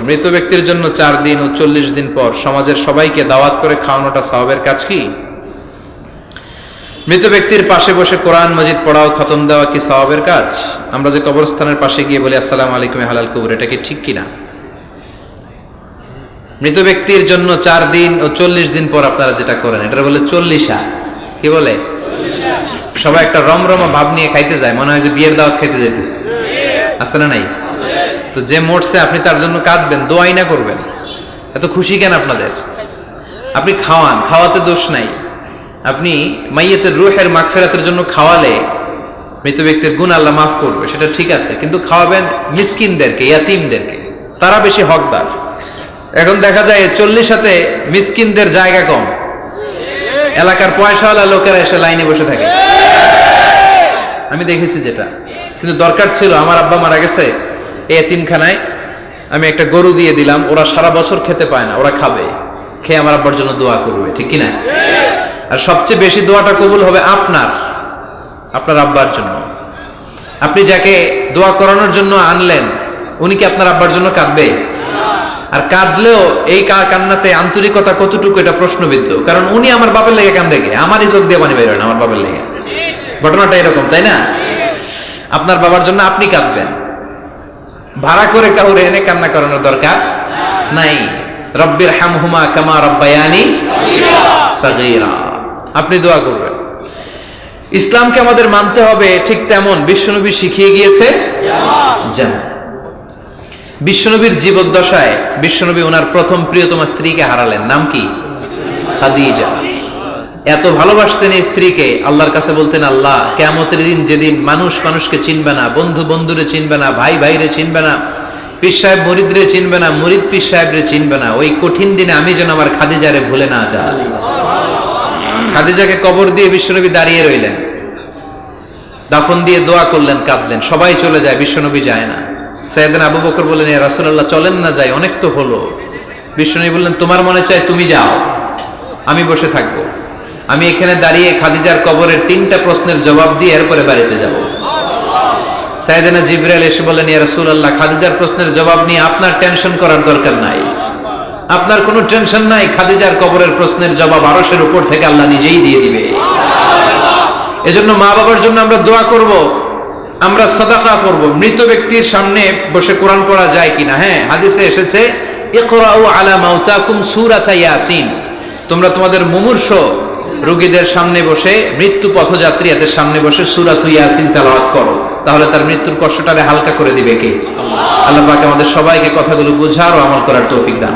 মৃত ব্যক্তির জন্য 4 দিন ও 40 দিন পর সমাজের সবাইকে দাওয়াত করে খাওয়ানোটা সওয়াবের কাজ কি? মৃত ব্যক্তির পাশে বসে কোরআন মাজিদ পড়াও খতম দেওয়া কি সওয়াবের কাজ? আমরা যে কবরস্থানের পাশে গিয়ে বলি আসসালামু আলাইকুম হালাল কবর, এটা কি ঠিক কিনা? মৃত ব্যক্তির জন্য 4 দিন ও 40 দিন পর আপনারা যেটা করেন এটা বলে 40 কি বলে? সবাই একটা রমরমা ভাব নিয়ে খাইতে যায়, মনে হয় যে বিয়ের দাওয়াত খাইতে যাইতেছে। আছে না নাই? তো যে মরছে আপনি তার জন্য কাঁদবেন, দোয়াই না করবেন, এত খুশি কেন আপনাদের? আপনি খাওয়ান, খাওয়াতে দোষ নাই। আপনি মাইয়াতের রূহের মাগফিরাতের জন্য খাওয়ালে মৃত ব্যক্তির গুনাহ আল্লাহ মাফ করবে, সেটা ঠিক আছে, কিন্তু খাওয়াবেন মিসকিনদেরকে, ইয়াতীমদেরকে, তারা বেশি হকদার। এখন দেখা যায় 40 মিসকিনদের জায়গা কম, এলাকার পয়সাওয়ালা লোকেরা এসে লাইনে বসে থাকে। আমি দেখেছি যেটা, কিন্তু দরকার ছিল আমার আব্বা মারা গেছে, এই এতিমখানায় আমি একটা গরু দিয়ে দিলাম, ওরা সারা বছর খেতে পায় না, ওরা খাবে, খেয়ে আমার আব্বার জন্য দোয়া করবে, ঠিক কিনা? আর সবচেয়ে বেশি দোয়াটা কবুল হবে আপনার আব্বার জন্য। আপনি যাকে দোয়া করানোর জন্য আনলেন, উনি কি আপনার আব্বার জন্য কাঁদবে? আর কাঁদলেও এই কান্নাতে আন্তরিকতা কতটুকু, এটা প্রশ্নবিদ্ধ। কারণ উনি আমার বাপের লেগে কান্দে, আমারই চোখ দিয়ে পানি বের হয় না আমার বাপের লেগে। ঘটনাটা এরকম, তাই না? আপনার বাবার জন্য আপনি কাঁদবেন, ভাড়া করে কাউরে এনে কান্না করানোর দরকার নাই। রব্বির হামহুমা কামা রব্বায়ানি সাগীরা, আপনি দোয়া করবেন। ইসলামকে আমাদের মানতে হবে ঠিক তেমন বিশ্বনবী শিখিয়ে গিয়েছে। বিশ্বনবীর জীবদ্দশায় বিশ্বনবী ওনার প্রথম প্রিয়তমা স্ত্রীকে হারালেন, নাম কি? খাদিজা। এত ভালোবাসতেন এই স্ত্রীকে, আল্লাহর কাছে বলতেন, আল্লাহ কিয়ামতের দিন যেদিন মানুষ মানুষকে চিনবে না, বন্ধু বন্ধুরে চিনবে না, ভাই ভাইরে চিনবে না, পীর সাহেব মুরিদরে চিনবে না, মুরিদ পীর সাহেবরে চিনবে না, ওই কঠিন দিনে আমি যেন আমার খাদিজারে ভুলে না যাই। খাদিজাকে কবর দিয়ে বিশ্বনবী দাঁড়িয়ে রইলেন, দাফন দিয়ে দোয়া করলেন, কাঁদলেন, সবাই চলে যায়, বিশ্বনবী যায় না। সাইয়েদনা আবু বকর বললেন, ইয়া রাসূলুল্লাহ চলেন না, যাই, অনেক তো হলো। বিশ্বনবী বললেন, তোমার মনে চায় তুমি যাও, আমি বসে থাকবো, আমি এখানে দাঁড়িয়ে খাদিজার কবরের 3টা প্রশ্নের জবাব দিয়ে এরপরে বাড়িতে যাব। সাইয়েদনা জিবরাইল এসে বললেন, ইয়া রাসূলুল্লাহ খাদিজার প্রশ্নের জবাব নিয়ে আপনার টেনশন করার দরকার নাই, আপনার কোনো টেনশন নাই, খাদিজার কবরের প্রশ্নের জবাব আরশের উপর থেকে আল্লাহ নিজেই দিয়ে দিবে। এজন্য মা বাবার জন্য আমরা দোয়া করব, আমরা সাদাকা করব। মৃত ব্যক্তির সামনে বসে কোরআন পড়া যায় কিনা? হ্যাঁ, হাদিসে এসেছে, ইকরাউ আলা মাউতাকুম সূরাতা ইয়াসিন, তোমরা তোমাদের মুমূর্ষ রোগীদের সামনে বসে, মৃত্যু পথযাত্রী এদের সামনে বসে সূরাতুল ইয়াসিন তেলাওয়াত করো, তাহলে তার মৃত্যুর কষ্টটারে হালকা করে দিবে কে? আল্লাহ পাক আমাদের সবাইকে কথাগুলো বোঝার ও আমল করার তৌফিক দান।